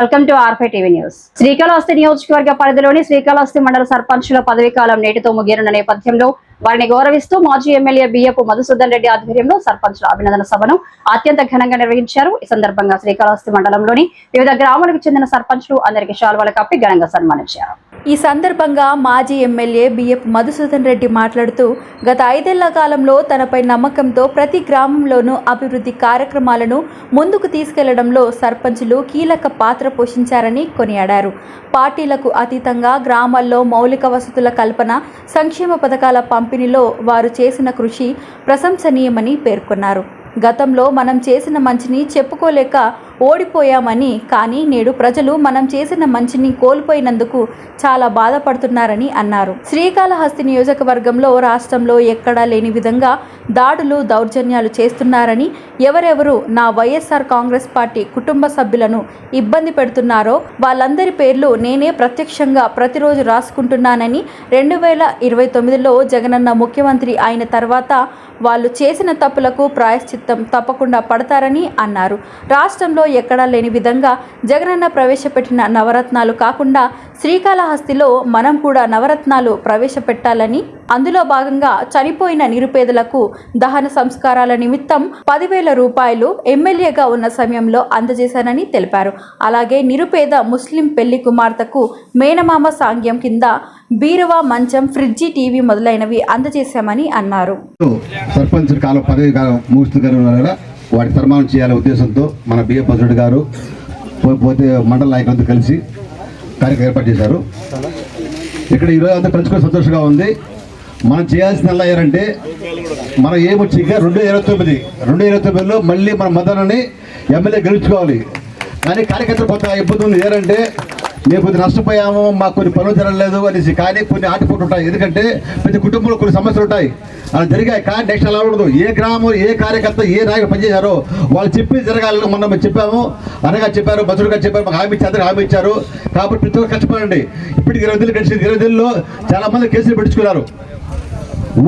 Welcome to R5 TV news. Srikalahasti నియోజకవర్గ పరిధిలోని శ్రీకాళహస్తి మండల సర్పంచుల పదవీ కాలం నేటితో ముగియనున్న నేపథ్యంలో వారిని గౌరవిస్తూ మాజీ ఎమ్మెల్యే బియ్యపు మధుసూదన్ రెడ్డి ఆధ్వర్యంలో సర్పంచుల అభినందన సభను అత్యంత ఘనంగా నిర్వహించారు. ఈ సందర్భంగా శ్రీకాళహస్తి మండలంలోని వివిధ గ్రామాలకు చెందిన సర్పంచులు అందరికీ శాల్వాలు కప్పి ఘనంగా సన్మానించారు. ఈ సందర్భంగా మాజీ ఎమ్మెల్యే బియ్యపు మధుసూదన్ రెడ్డి మాట్లాడుతూ గత 5 ఏళ్ల కాలంలో తనపై నమ్మకంతో ప్రతి గ్రామంలోనూ అభివృద్ధి కార్యక్రమాలను ముందుకు తీసుకెళ్లడంలో సర్పంచులు కీలక పాత్ర పోషించారని కొనియాడారు. పార్టీలకు అతీతంగా గ్రామాల్లో మౌలిక వసతుల కల్పన, సంక్షేమ పథకాల పంపిణీలో వారు చేసిన కృషి ప్రశంసనీయమని పేర్కొన్నారు. గతంలో మనం చేసిన మంచిని చెప్పుకోలేక ఓడిపోయామని, కానీ నేడు ప్రజలు మనం చేసిన మంచిని కోల్పోయినందుకు చాలా బాధపడుతున్నారని అన్నారు. శ్రీకాళహస్తి నియోజకవర్గంలో రాష్ట్రంలో ఎక్కడా లేని విధంగా దాడులు, దౌర్జన్యాలు చేస్తున్నారని, ఎవరెవరు నా వైఎస్ఆర్ కాంగ్రెస్ పార్టీ కుటుంబ సభ్యులను ఇబ్బంది పెడుతున్నారో వాళ్ళందరి పేర్లు నేనే ప్రత్యక్షంగా ప్రతిరోజు రాసుకుంటున్నానని, 2029లో జగనన్న ముఖ్యమంత్రి అయిన తర్వాత వాళ్ళు చేసిన తప్పులకు ప్రాయశ్చిత్తం తప్పకుండా పడతారని అన్నారు. రాష్ట్రంలో ఎక్కడా లేని విధంగా జగనన్న ప్రవేశపెట్టిన నవరత్నాలు కాకుండా శ్రీకాళహస్తిలో మనం కూడా నవరత్నాలు ప్రవేశపెట్టాలని, అందులో భాగంగా చనిపోయిన నిరుపేదలకు దహన సంస్కారాల నిమిత్తం 10,000 రూపాయలు ఎమ్మెల్యేగా ఉన్న సమయంలో అందజేశానని తెలిపారు. అలాగే నిరుపేద ముస్లిం పెళ్లి కుమార్తెకు మేనమామ సాంగ్యం కింద బీరువా, మంచం, ఫ్రిడ్జి, టీవీ మొదలైనవి అందజేశామని అన్నారు. సర్పంచ్ కాలం పదవి కాలం ముగుస్తున్న వాటి సన్మానం చేయాలనే ఉద్దేశంతో మన బియ్య మధురెడ్డి గారు పోతే మండల నాయకులంతా కలిసి కార్యక్రమం ఏర్పాటు చేశారు. ఇక్కడ ఈరోజు అంతా పంచుకొని సంతోషంగా ఉంది. మనం చేయాల్సిన ఏంటంటే మనం ఏమొచ్చి 2029లో మళ్ళీ మన మదనని ఎమ్మెల్యే గెలుచుకోవాలి. కానీ కార్యకర్తలు కొంత ఇబ్బంది ఉంది. ఏంటంటే మేము కొద్ది నష్టపోయాము, మాకు కొన్ని పనులు జరగలేదు అనేసి. కానీ కొన్ని ఆటపోట్లు ఉంటాయి. ఎందుకంటే ప్రతి కుటుంబంలో కొన్ని సమస్యలు ఉంటాయి, అలా జరిగాయి. కానీ నెక్స్ట్ అలా ఉండదు. ఏ గ్రామం, ఏ కార్యకర్త, ఏ నాయకుడు పనిచేశారో వాళ్ళు చెప్పి జరగాలని మొన్న మేము చెప్పాము. అనగా చెప్పారు, మధురుగా చెప్పారు, మాకు హామీ ఇచ్చారు, హామీ ఇచ్చారు. కాబట్టి ప్రతి ఒక్కరు కష్టపడండి. ఇప్పటికి 20 నెలలు గడిచింది. 20 నెలల్లో చాలా మంది కేసులు పెట్టించుకున్నారు,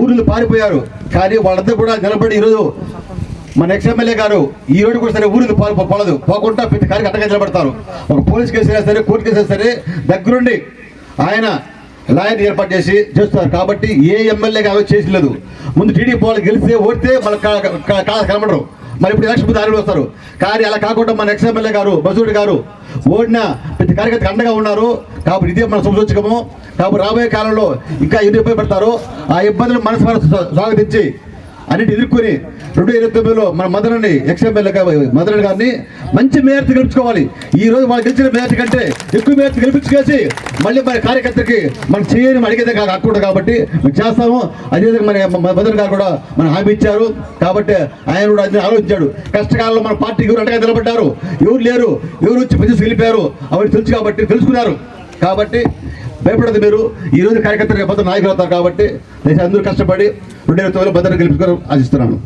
ఊర్లు పారిపోయారు. కానీ వాళ్ళందరూ కూడా నిలబడి ఈరోజు మన ఎమ్మెల్యే గారు ఈ రోజు కూడా సరే ఊరికి పోలేదు, పోకుండా ప్రతి కార్యక్రమం అట్టగా నిలబడతారు. ఒక పోలీస్ కేసు అయినా సరే, కోర్టు కేసు అయినా సరే దగ్గరుండి ఆయన లాయర్ ఏర్పాటు చేసి చేస్తారు. కాబట్టి ఏ ఎమ్మెల్యే కాదు చేసలేదు. ముందు టీడీపీ వాళ్ళు గెలిస్తే ఓడితే మన కనబడరు, మరి ఇప్పుడు ఎలక్షన్ ముందు ఆరుగురు వస్తారు. కానీ అలా కాకుండా మన ఎమ్మెల్యే గారు మధురెడ్డి గారు ఓడిన ప్రతి కార్యకర్తకు అండగా ఉన్నారు. కాబట్టి ఇదే మన శుభసూచకము. కాబట్టి రాబోయే కాలంలో ఇంకా ఎన్ని ఇబ్బంది పడతారో ఆ ఇబ్బందులు మనసు స్వాగతించి అన్నింటి ఎదుర్కొని 2029లో మన మదనని మదనని గారిని మంచి మేయర్తో గెలుచుకోవాలి. ఈ రోజు వాళ్ళు గెలిచిన మేయర్ కంటే ఎక్కువ మేయర్తో గెలిపించుకేసి మళ్ళీ మన కార్యకర్తకి మనం చేయని అడిగేదే కాకుండా కాబట్టి మేము చేస్తాము. అదేవిధంగా మన మదన్ గారు కూడా మన హామీ ఇచ్చారు. కాబట్టి ఆయన కూడా అదే ఆలోచించాడు. కష్టకాలంలో మన పార్టీ ఎవరు అంటగా నిలబడ్డారు, ఎవరు లేరు, ఎవరు వచ్చి ప్రజలు వెళ్ళిపోయారు, అవన్నీ తెలుసు కాబట్టి తెలుసుకున్నారు. కాబట్టి భయపడదు మీరు. ఈ రోజు కార్యకర్తలు నాయకులు అవుతారు. కాబట్టి అందరూ కష్టపడి 2029లో భద్రత గెలుపుకొని ఆశిస్తున్నాను.